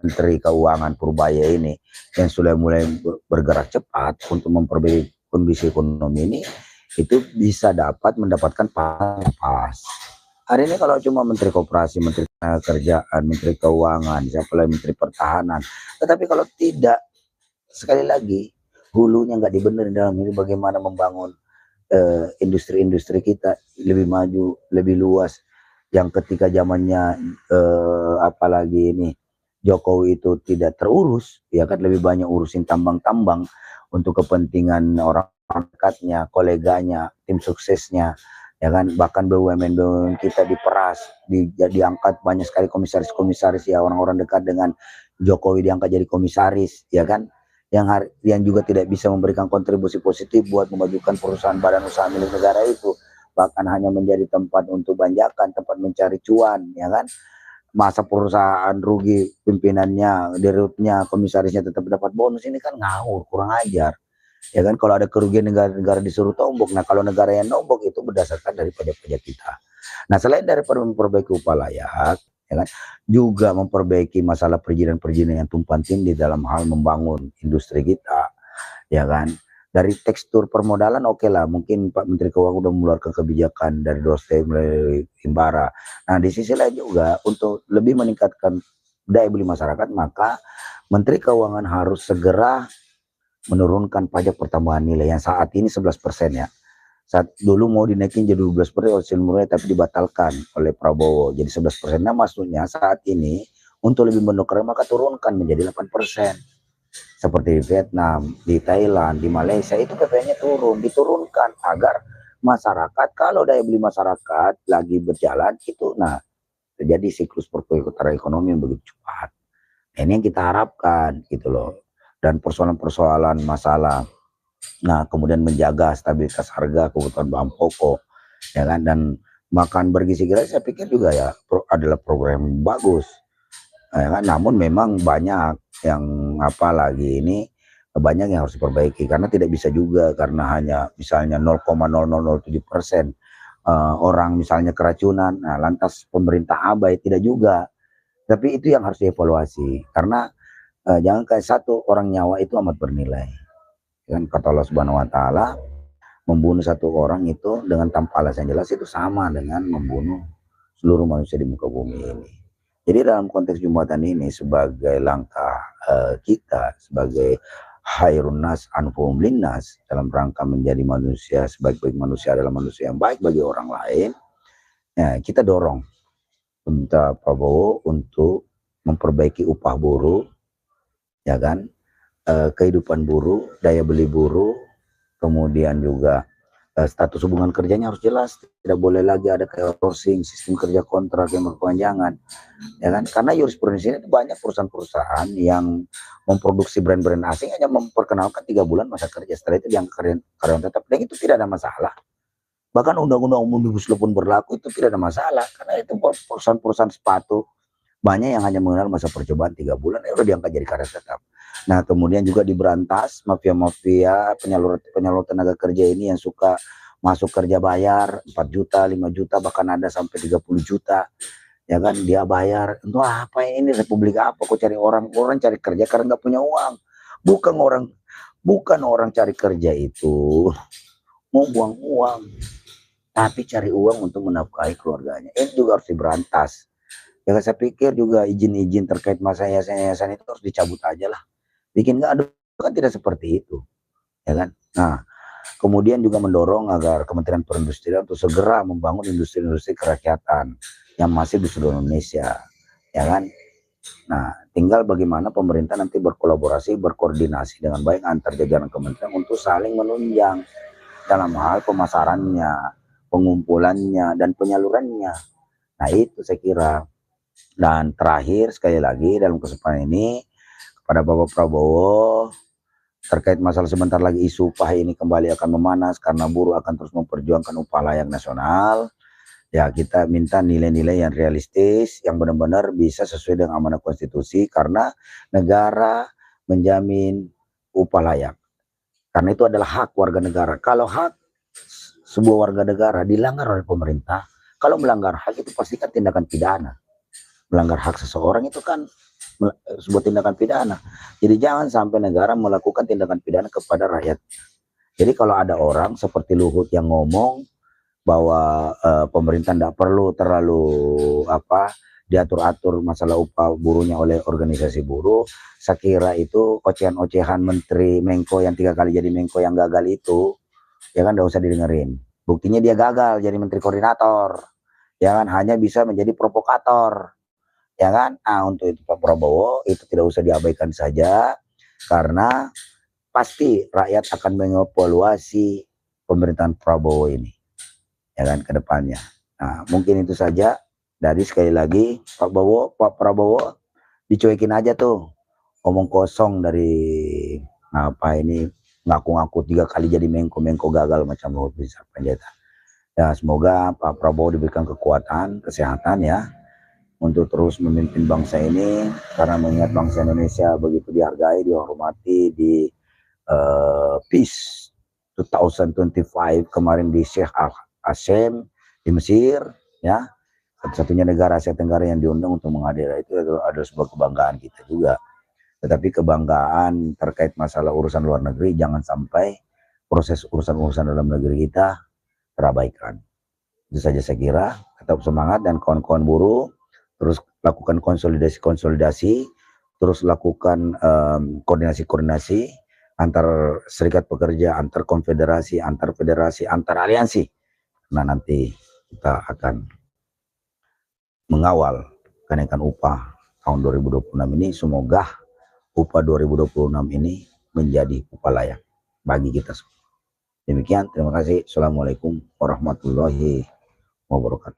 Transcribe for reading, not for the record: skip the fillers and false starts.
Menteri Keuangan Purbaya ini yang sudah mulai bergerak cepat untuk memperbaiki kondisi ekonomi ini, itu bisa mendapatkan pas. Hari ini kalau cuma Menteri Koperasi, Menteri Kerjaan, Menteri Keuangan, siapa lagi Menteri Pertahanan, tetapi kalau tidak, sekali lagi hulunya nggak dibenerin dalam ini bagaimana membangun industri-industri kita lebih maju, lebih luas, yang ketika zamannya apalagi ini Jokowi itu tidak terurus, ya kan, lebih banyak urusin tambang-tambang untuk kepentingan orang dekatnya, koleganya, tim suksesnya, ya kan, bahkan BUMN kita diperas, diangkat banyak sekali komisaris-komisaris, ya, orang-orang dekat dengan Jokowi diangkat jadi komisaris, ya kan, yang juga tidak bisa memberikan kontribusi positif buat memajukan perusahaan badan usaha milik negara itu, bahkan hanya menjadi tempat untuk banjakan, tempat mencari cuan, ya kan. Masa perusahaan rugi pimpinannya, dirutnya, komisarisnya tetap dapat bonus, ini kan ngawur, kurang ajar, ya kan. Kalau ada kerugian negara disuruh tombok. Nah, kalau negara yang nombok itu berdasarkan dari pajak-pajak kita. Nah, selain daripada memperbaiki upah layak, ya kan, juga memperbaiki masalah perizinan-perizinan yang tumpang tindih dalam hal membangun industri kita, ya kan. Dari tekstur permodalan oke lah, mungkin Pak Menteri Keuangan udah mengeluarkan kebijakan dari doorstep melalui Himbara. Nah, di sisi lain juga untuk lebih meningkatkan daya beli masyarakat, maka Menteri Keuangan harus segera menurunkan pajak pertambahan nilai yang saat ini 11% ya. Saat dulu mau dinaikin jadi 12% oleh Sri Mulyani, tapi dibatalkan oleh Prabowo jadi 11%. Nah, maksudnya saat ini untuk lebih mendongkrak maka turunkan menjadi 8%. Seperti di Vietnam, di Thailand, di Malaysia itu PPN-nya diturunkan agar masyarakat, kalau daya beli masyarakat lagi berjalan itu, nah, terjadi siklus perputaran ekonomi yang begitu cepat. Ini yang kita harapkan gitu loh. Dan persoalan-persoalan masalah, nah, kemudian menjaga stabilitas harga kebutuhan bahan pokok, ya kan, dan makan bergizi gratis, saya pikir juga ya adalah program yang bagus, ya kan. Namun memang banyak yang apalagi ini banyak yang harus diperbaiki, karena tidak bisa juga karena hanya misalnya 0,0007% orang misalnya keracunan, nah, lantas pemerintah abai, tidak juga. Tapi itu yang harus dievaluasi, karena jangan kayak satu orang nyawa itu amat bernilai, kan kata Allah Subhanahu Wa Taala, membunuh satu orang itu dengan tanpa alasan jelas itu sama dengan membunuh seluruh manusia di muka bumi ini. Jadi dalam konteks Jumatan ini sebagai langkah kita sebagai khairun nas anfa'uhum linnas, dalam rangka menjadi manusia, sebaik-baik manusia adalah manusia yang baik bagi orang lain, ya, kita dorong minta Prabowo untuk memperbaiki upah buruh, ya kan, kehidupan buruh, daya beli buruh, kemudian juga status hubungan kerjanya harus jelas, tidak boleh lagi ada kayak outsourcing, sistem kerja kontrak yang berkepanjangan, ya kan, karena jurisprudensinya itu banyak perusahaan-perusahaan yang memproduksi brand-brand asing hanya memperkenalkan 3 bulan masa kerja, setelah itu diangkat karyawan tetap, dan itu tidak ada masalah. Bahkan undang-undang Omnibus Law pun berlaku, itu tidak ada masalah, karena itu perusahaan-perusahaan sepatu banyak yang hanya mengenal masa percobaan 3 bulan, udah diangkat jadi karyawan tetap. Nah, kemudian juga diberantas mafia-mafia penyalur tenaga kerja ini yang suka masuk kerja bayar 4 juta, 5 juta, bahkan ada sampai 30 juta. Ya kan, dia bayar. Untuk apa ini, republik apa? Kok cari orang cari kerja karena nggak punya uang. Bukan orang cari kerja itu mau buang uang, tapi cari uang untuk menafkahi keluarganya. Ini juga harus diberantas. Ya, saya pikir juga izin-izin terkait masa yayasan itu harus dicabut aja lah. Bikin nggak ada, kan tidak seperti itu, ya kan. Nah, kemudian juga mendorong agar Kementerian Perindustrian untuk segera membangun industri-industri kerakyatan yang masih di seluruh Indonesia, ya kan. Nah, tinggal bagaimana pemerintah nanti berkolaborasi, berkoordinasi dengan baik antar jajaran kementerian untuk saling menunjang dalam hal pemasarannya, pengumpulannya, dan penyalurannya. Nah, itu saya kira. Dan terakhir sekali lagi dalam kesempatan ini, kepada Bapak Prabowo, terkait masalah sebentar lagi isu upah ini kembali akan memanas karena buruh akan terus memperjuangkan upah layak nasional. Ya, kita minta nilai-nilai yang realistis, yang benar-benar bisa sesuai dengan amanah konstitusi, karena negara menjamin upah layak. Karena itu adalah hak warga negara. Kalau hak sebuah warga negara dilanggar oleh pemerintah, kalau melanggar hak itu pastikan tindakan pidana. Melanggar hak seseorang itu kan sebuah tindakan pidana. Jadi jangan sampai negara melakukan tindakan pidana kepada rakyat. Jadi kalau ada orang seperti Luhut yang ngomong bahwa pemerintah tidak perlu terlalu diatur-atur masalah upah buruhnya oleh organisasi buruh, saya kira itu ocehan-ocehan Menteri Menko yang 3 kali jadi Menko yang gagal itu, ya kan, tidak usah didengerin. Buktinya dia gagal jadi Menteri Koordinator, ya kan, hanya bisa menjadi provokator, ya kan. Nah, untuk itu Pak Prabowo itu tidak usah diabaikan saja, karena pasti rakyat akan mengevaluasi pemerintahan Prabowo ini, ya kan, ke depannya. Nah, mungkin itu saja. Dari sekali lagi Pak Prabowo dicuekin aja tuh, omong kosong dari ini, ngaku-ngaku 3 kali jadi Menko gagal macam Luhut Binsar Panjaitan. Ya, semoga Pak Prabowo diberikan kekuatan, kesehatan ya, untuk terus memimpin bangsa ini, karena mengingat bangsa Indonesia begitu dihargai, dihormati di Peace 2025 kemarin di Sheikh Al-Hasem di Mesir, ya, satu-satunya negara Asia Tenggara yang diundang untuk menghadiri. Itu adalah sebuah kebanggaan kita juga. Tetapi kebanggaan terkait masalah urusan luar negeri, jangan sampai proses urusan dalam negeri kita terabaikan. Itu saja saya kira. Tetap semangat, dan kawan-kawan buruh terus lakukan konsolidasi, terus lakukan koordinasi antar serikat pekerja, antar konfederasi, antar federasi, antar aliansi. Nah, nanti kita akan mengawal kenaikan upah tahun 2026 ini. Semoga upah 2026 ini menjadi upah layak bagi kita semua. Demikian, terima kasih. Assalamualaikum warahmatullahi wabarakatuh.